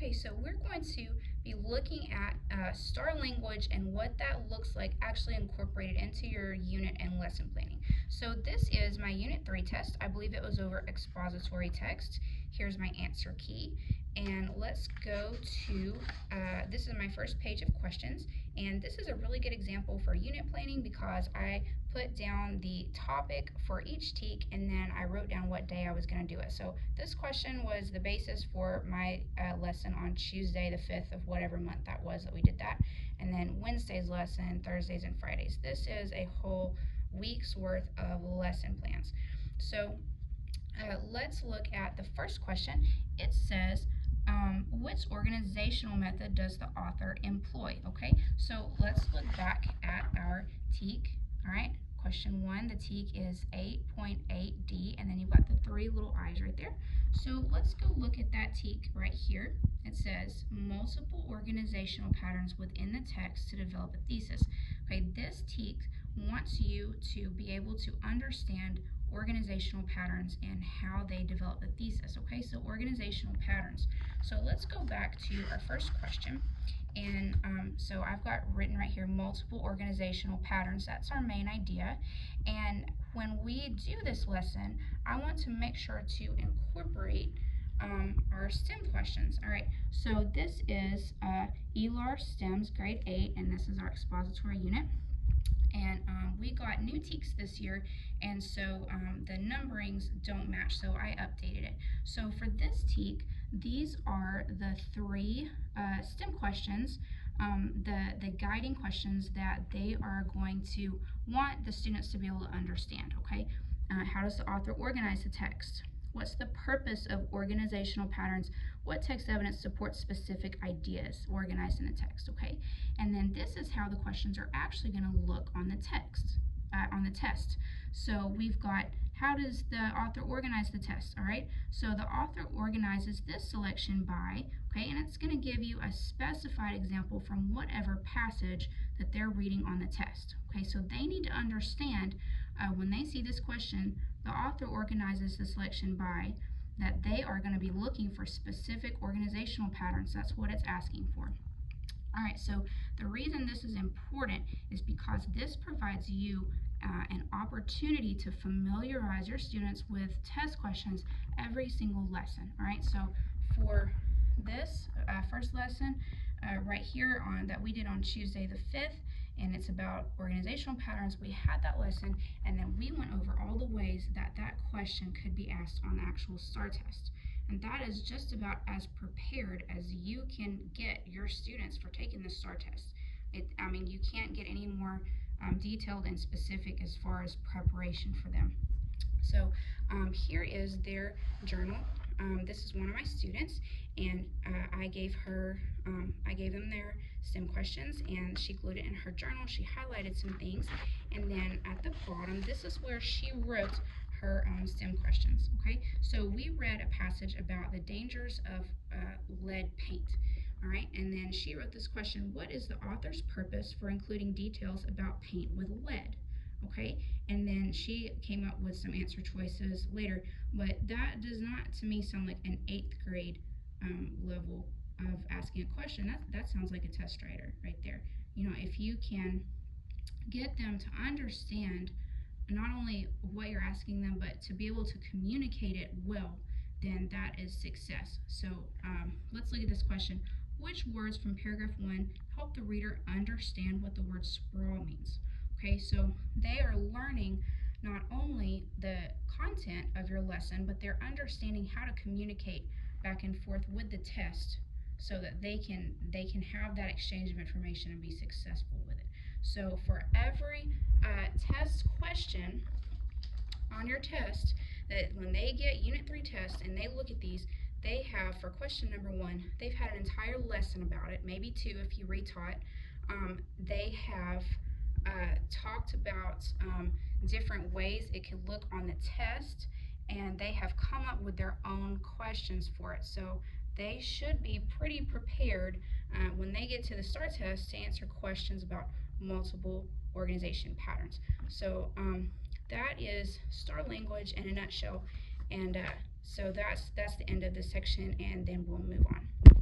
Okay, so we're going to be looking at STAAR language and what that looks like actually incorporated into your unit and lesson planning. So this is my Unit 3 test. I believe it was over expository text. Here's my answer key. And let's go to, this is my first page of questions. And this is a really good example for unit planning because I put down the topic for each TEK and then I wrote down what day I was going to do it. So this question was the basis for my lesson on Tuesday the 5th of whatever month that was that we did that. And then Wednesday's lesson, Thursdays and Fridays. This is a whole week's worth of lesson plans. So let's look at the first question. It says, which organizational method does the author employ? Okay, so let's look back at our TEK. All right, question 1, the TEK is 8.8D, and then you've got the 3 little I's right there. So let's go look at that TEK right here. It says multiple organizational patterns within the text to develop a thesis. Okay, this TEK wants you to be able to understand organizational patterns and how they develop the thesis. Okay, so organizational patterns. So let's go back to our first question. And so I've got written right here multiple organizational patterns. That's our main idea. And when we do this lesson, I want to make sure to incorporate our STEM questions. All right, so this is ELAR STEMS grade 8, and this is our expository unit. And we got new TEKs this year, and so the numberings don't match, so I updated it. So for this TEK, these are the 3 STEM questions, the guiding questions that they are going to want the students to be able to understand, okay? How does the author organize the text? What's the purpose of organizational patterns? What text evidence supports specific ideas organized in the text, okay? And then this is how the questions are actually going to look on the text, on the test. So we've got, how does the author organize the test, all right? So the author organizes this selection by, okay, and it's going to give you a specified example from whatever passage that they're reading on the test, okay? So they need to understand when they see this question, the author organizes the selection by that they are going to be looking for specific organizational patterns. That's what it's asking for. All right, so the reason this is important is because this provides you an opportunity to familiarize your students with test questions every single lesson. All right, so for this first lesson right here on that we did on Tuesday the 5th, and it's about organizational patterns, we had that lesson, and then we went over all the ways that that question could be asked on the actual STAAR test. And that is just about as prepared as you can get your students for taking the STAAR test. I mean, you can't get any more detailed and specific as far as preparation for them. So here is their journal. This is one of my students, and I gave them their STEM questions, and she glued it in her journal. She highlighted some things, and then at the bottom, this is where she wrote her STEM questions. Okay, so we read a passage about the dangers of lead paint. All right, and then she wrote this question: what is the author's purpose for including details about paint with lead? Okay, and then she came up with some answer choices later, but that does not to me sound like an 8th grade level of asking a question. That sounds like a test writer right there. You know, if you can get them to understand not only what you're asking them, but to be able to communicate it well, then that is success. So let's look at this question. Which words from paragraph 1 help the reader understand what the word sprawl means? Okay, so they are learning not only the content of your lesson, but they're understanding how to communicate back and forth with the test so that they can have that exchange of information and be successful with it. So for every test question on your test, that when they get Unit 3 tests and they look at these, they have, for question number 1, they've had an entire lesson about it, maybe 2 if you retaught. They have talked about different ways it could look on the test, and they have come up with their own questions for it. So they should be pretty prepared when they get to the STAAR test to answer questions about multiple organization patterns. So that is STAAR language in a nutshell, and so that's the end of this section, and then we'll move